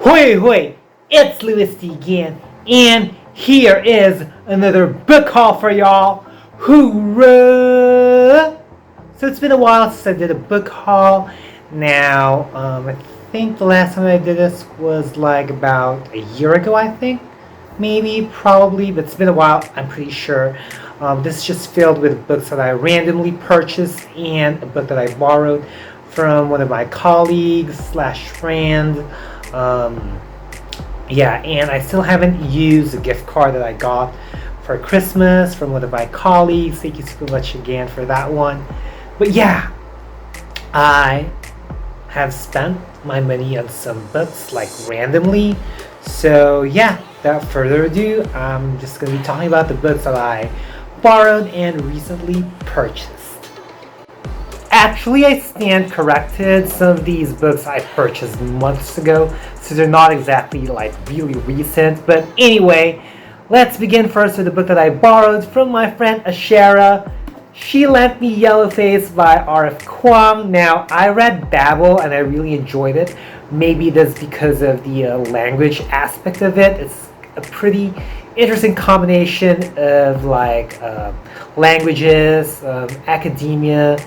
Hoi hoi, it's louisity again, and here is another book haul for y'all. Hoorah! So it's been a while since I did a book haul. Now, I think the last time I did this was like about a year ago, I think. Maybe, probably, but it's been a while, I'm pretty sure. This is just filled with books that I randomly purchased and a book that I borrowed from one of my colleagues slash friend. Um, yeah, and I still haven't used the gift card that I got for Christmas from one of my colleagues. Thank you so much again for that one. But yeah, I have spent my money on some books like randomly. So yeah, without further ado, I'm just going to be talking about the books that I borrowed and recently purchased. Actually, I stand corrected. Some of these books I purchased months ago, so they're not exactly like really recent. But anyway, let's begin first with the book that I borrowed from my friend Ashera. She lent me Yellowface by R.F. Kuang. Now, I read Babel and I really enjoyed it. Maybe that's because of the language aspect of it. It's a pretty interesting combination of like languages, academia,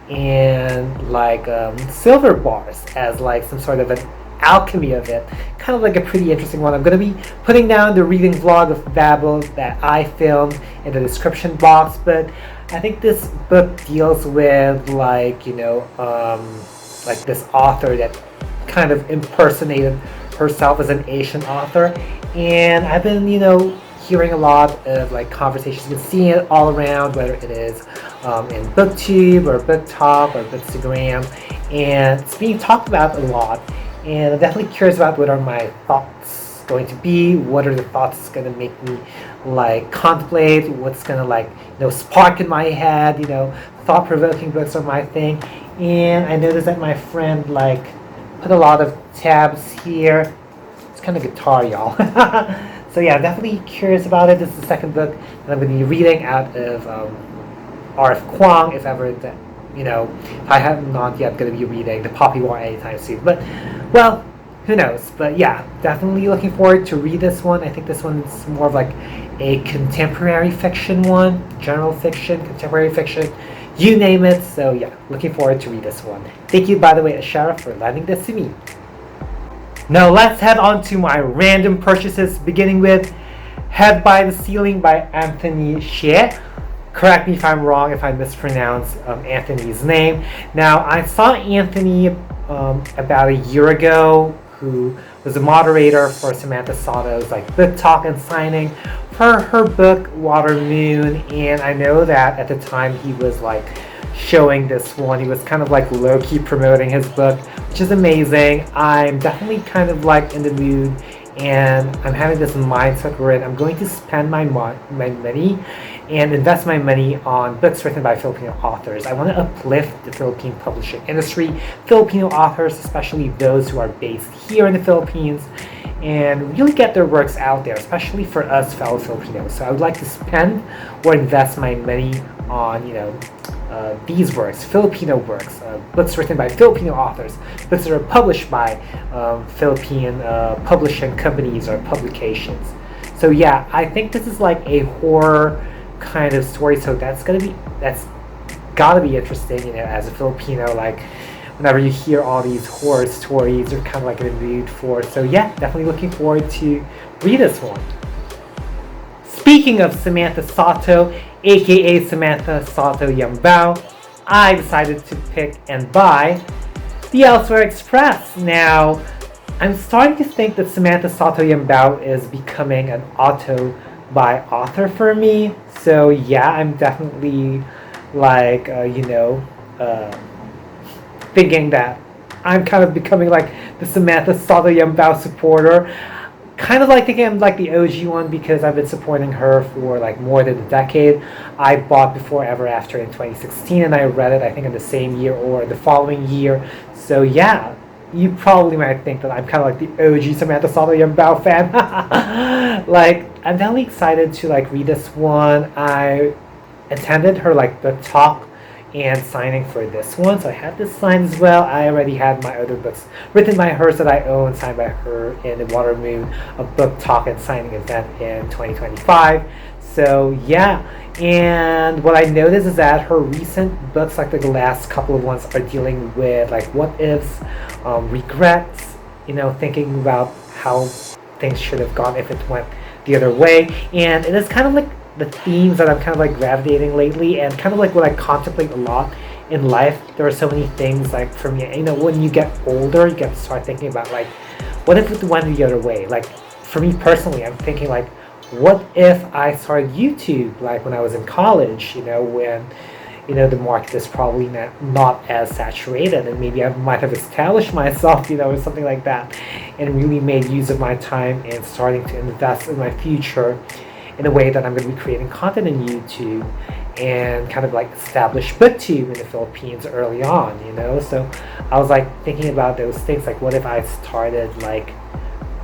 and like silver bars as like some sort of an alchemy of it. Kind of like a pretty interesting one. I'm going to be putting down the reading vlog of Babel that I filmed in the description box, but I think this book deals with like, like this author that kind of impersonated herself as an Asian author. And I've been, hearing a lot of like conversations, been seeing it all around, whether it is in booktube or booktalk or bookstagram, and it's being talked about a lot. And I'm definitely curious about what are my thoughts going to be, what are the thoughts going to make me like contemplate, what's going to like spark in my head. Thought-provoking books are my thing. And I noticed that my friend like put a lot of tabs here. It's kind of guitar, y'all. So yeah, I'm definitely curious about it. This is the second book that I'm going to be reading out of R.F. Kuang, if ever that, if I have not yet going to be reading The Poppy War anytime soon. But, well, who knows? But yeah, definitely looking forward to read this one. I think this one's more of like a contemporary fiction one, general fiction, contemporary fiction, you name it. So yeah, looking forward to read this one. Thank you, by the way, Ashara, for lending this to me. Now let's head on to my random purchases, beginning with Head by the Ceiling by Anthony Xie. Correct me if I'm wrong, if I mispronounce Anthony's name. Now, I saw Anthony about a year ago, who was a moderator for Samantha Sato's like book talk and signing for her book Water Moon, and I know that at the time he was like showing this one. He was kind of like low-key promoting his book, which is amazing. I'm definitely kind of like in the mood, and I'm having this mindset where I'm going to spend my money and invest my money on books written by Filipino authors. I want to uplift the Philippine publishing industry, Filipino authors, especially those who are based here in the Philippines, and really get their works out there, especially for us fellow Filipinos. So I would like to spend or invest my money on, these works, Filipino works, books written by Filipino authors, books that are published by Philippine publishing companies or publications. So yeah, I think this is like a horror kind of story, so that's gotta be interesting, as a Filipino, like whenever you hear all these horror stories, you're kind of like in the mood for. So yeah, definitely looking forward to read this one. Speaking of Samantha Sato, aka Samantha Sato Yambao, I decided to pick and buy The Elsewhere Express. Now, I'm starting to think that Samantha Sato Yambao is becoming an author for me. So yeah, I'm definitely like, thinking that I'm kind of becoming like the Samantha Sato Yambao supporter. Kind of like thinking I'm like the OG one because I've been supporting her for like more than a decade. I bought Before Ever After in 2016 and I read it I think in the same year or the following year. So yeah, you probably might think that I'm kind of like the OG Samantha Sato Yambao fan. Like, I'm definitely excited to like read this one. I attended her like book talk and signing for this one. So I have this signed as well. I already had my other books written by her that I own, signed by her in the Water Moon, a book talk and signing event in 2025. So yeah, and what I noticed is that her recent books, like the last couple of ones, are dealing with like what ifs, regrets, thinking about how things should have gone if it went the other way. And it is kind of like the themes that I'm kind of like gravitating lately, and kind of like what I contemplate a lot in life. There are so many things like for me, when you get older, you get to start thinking about like, what if it went the other way? Like for me personally, I'm thinking like, what if I started YouTube like when I was in college, when the market is probably not as saturated, and maybe I might have established myself, or something like that, and really made use of my time and starting to invest in my future in a way that I'm going to be creating content in YouTube and kind of like establish booktube in the Philippines early on, So I was like thinking about those things, like what if I started like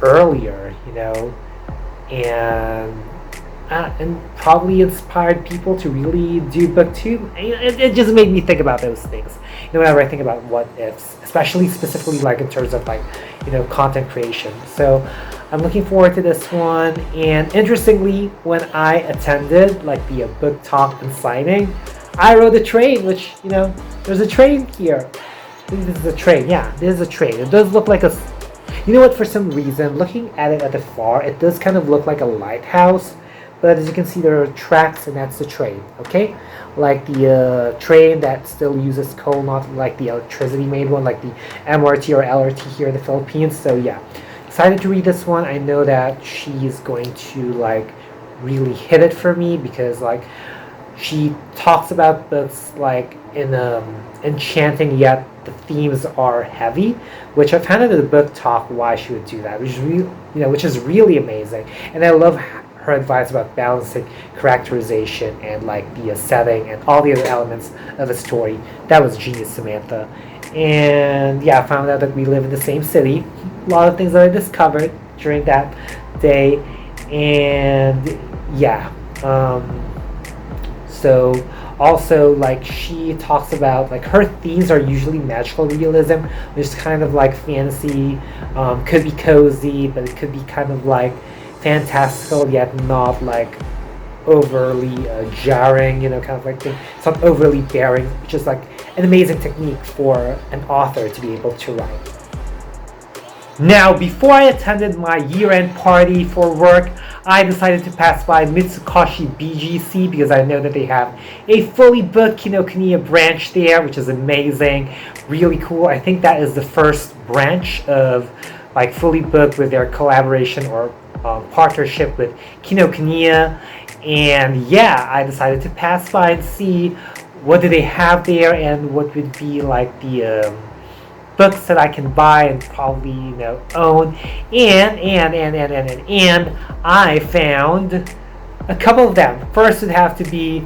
earlier, and probably inspired people to really do booktube. It just made me think about those things. Whenever I think about what ifs, especially specifically like in terms of like, content creation. So I'm looking forward to this one. And interestingly, when I attended like the book talk and signing, I rode a train, which, there's a train here. I think this is a train. Yeah, this is a train. It does look like a, for some reason, looking at it at the far, it does kind of look like a lighthouse. But as you can see, there are tracks, and that's the train, okay? Like the train that still uses coal, not like the electricity-made one, like the MRT or LRT here in the Philippines. So yeah, excited to read this one. I know that she's going to like really hit it for me, because like she talks about books like in enchanting, yet the themes are heavy, which I found out in the book talk why she would do that, which is which is really amazing. And I love her advice about balancing characterization and like the setting and all the other elements of a story. That was genius, Samantha. And yeah, I found out that we live in the same city. A lot of things that I discovered during that day. And yeah, so also like she talks about like her themes are usually magical realism, which is kind of like fantasy, could be cozy, but it could be kind of like fantastical, yet not like overly jarring, kind of like it's not overly bearing, which is like an amazing technique for an author to be able to write. Now, before I attended my year-end party for work, I decided to pass by Mitsukoshi BGC because I know that they have a fully booked Kinokuniya branch there, which is amazing, really cool. I think that is the first branch of like fully booked with their collaboration or partnership with Kinokuniya. And yeah, I decided to pass by and see what do they have there and what would be like the books that I can buy and probably own. And I found a couple of them. First would have to be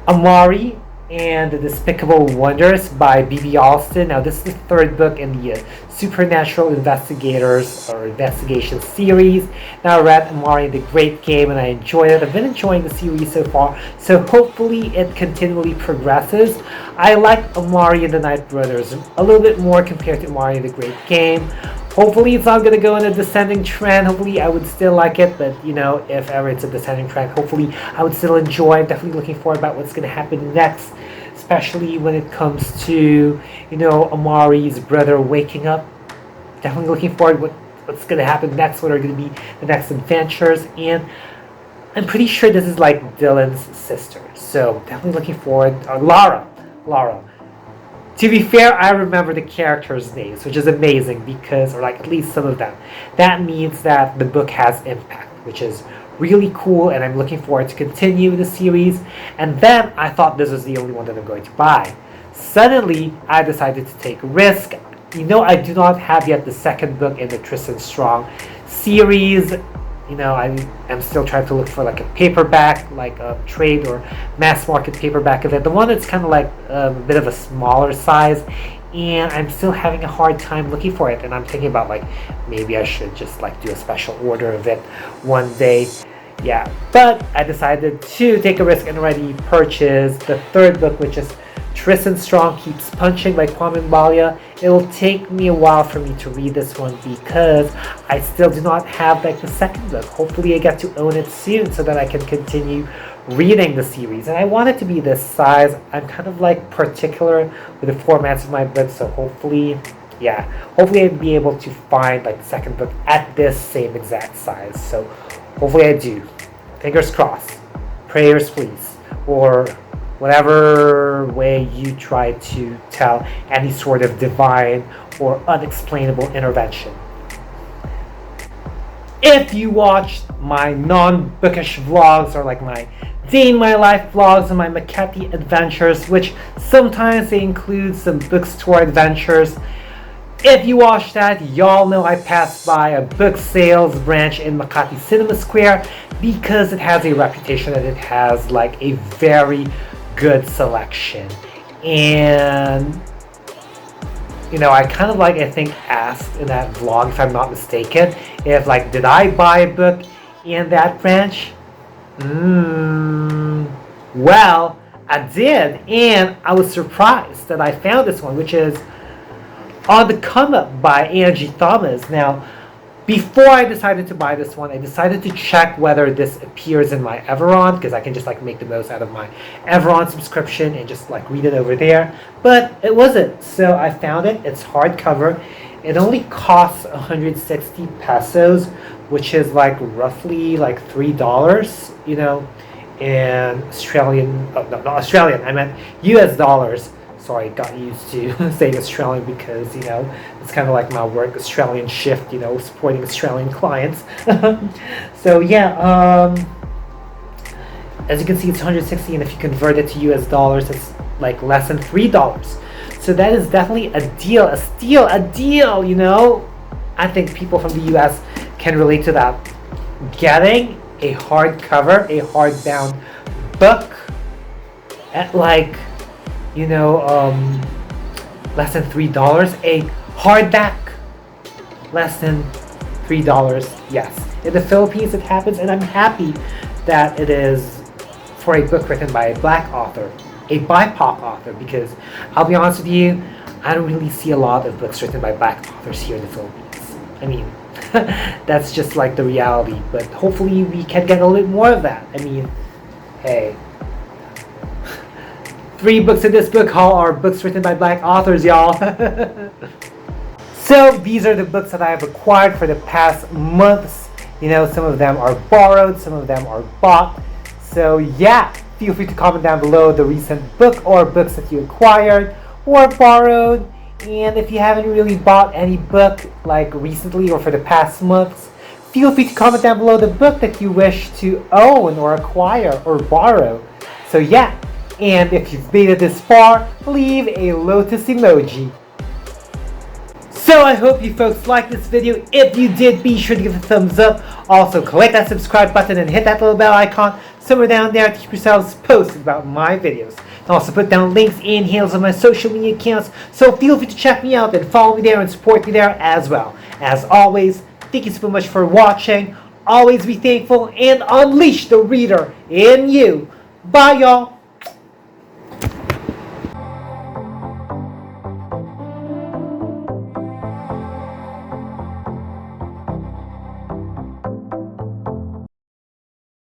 Amari and the Despicable Wonders by B.B. Alston. Now this is the third book in the Supernatural Investigators or Investigation series. Now I read Amari the Great Game and I enjoyed it. I've been enjoying the series so far, so hopefully it continually progresses. I like Amari and the Night Brothers a little bit more compared to Amari the Great Game. Hopefully it's not going to go in a descending trend. Hopefully I would still like it, but if ever it's a descending trend, hopefully I would still enjoy. I'm definitely looking forward about what's going to happen next, especially when it comes to Amari's brother waking up. Definitely looking forward what's going to happen next, what are going to be the next adventures, and I'm pretty sure this is like Dylan's sister, so definitely looking forward. Lara. To be fair, I remember the characters' names, which is amazing because, or like at least some of them. That means that the book has impact, which is really cool, and I'm looking forward to continue the series. And then I thought this was the only one that I'm going to buy. Suddenly, I decided to take a risk. I do not have yet the second book in the Tristan Strong series. I'm still trying to look for like a paperback, like a trade or mass market paperback of it. The one that's kind of like a bit of a smaller size, and I'm still having a hard time looking for it. And I'm thinking about like maybe I should just like do a special order of it one day. Yeah, but I decided to take a risk and already purchase the third book, which is Tristan Strong Keeps Punching by Kwame Balia. It will take me a while for me to read this one because I still do not have like the second book. Hopefully I get to own it soon so that I can continue reading the series. And I want it to be this size. I'm kind of like particular with the formats of my books, so hopefully I'll be able to find like the second book at this same exact size. So hopefully I do. Fingers crossed. Prayers please. Or whatever way you try to tell any sort of divine or unexplainable intervention. If you watched my non-bookish vlogs or like my day in my life vlogs and my Makati adventures, which sometimes they include some bookstore adventures, if you watched that, y'all know I passed by a book sales branch in Makati Cinema Square because it has a reputation that it has like a very good selection. And I kind of like, I think, asked in that vlog, if I'm not mistaken, if like, did I buy a book in that branch? Well, I did, and I was surprised that I found this one, which is On the Come Up by Angie Thomas. Now, before I decided to buy this one, I decided to check whether this appears in my Everon, because I can just like make the most out of my Everon subscription and just like read it over there. But it wasn't, so I found it. It's hardcover. It only costs 160 pesos, which is like roughly like $3, in Australian. Oh, no, not Australian. I meant US dollars. Sorry, got used to saying Australian because, it's kind of like my work, Australian shift, supporting Australian clients. So yeah, as you can see, it's 160, and if you convert it to US dollars, it's like less than $3. So that is definitely a deal, a steal, a deal, I think people from the US can relate to that. Getting a hardcover, a hardbound book at like, less than $3, a hardback, less than $3. Yes, in the Philippines it happens, and I'm happy that it is for a book written by a black author, a BIPOC author, because I'll be honest with you, I don't really see a lot of books written by black authors here in the Philippines. I mean, that's just like the reality, but hopefully we can get a little more of that. I mean, hey, 3 books in this book haul are books written by black authors, y'all. So these are the books that I have acquired for the past months. Some of them are borrowed, some of them are bought. So yeah, feel free to comment down below the recent book or books that you acquired or borrowed. And if you haven't really bought any book like recently or for the past months, feel free to comment down below the book that you wish to own or acquire or borrow. So yeah. And if you've made it this far, leave a lotus emoji. So I hope you folks liked this video. If you did, be sure to give it a thumbs up. Also, click that subscribe button and hit that little bell icon somewhere down there to keep yourselves posted about my videos. And also put down links and handles on my social media accounts, so feel free to check me out and follow me there and support me there as well. As always, thank you so much for watching. Always be thankful and unleash the reader in you. Bye, y'all.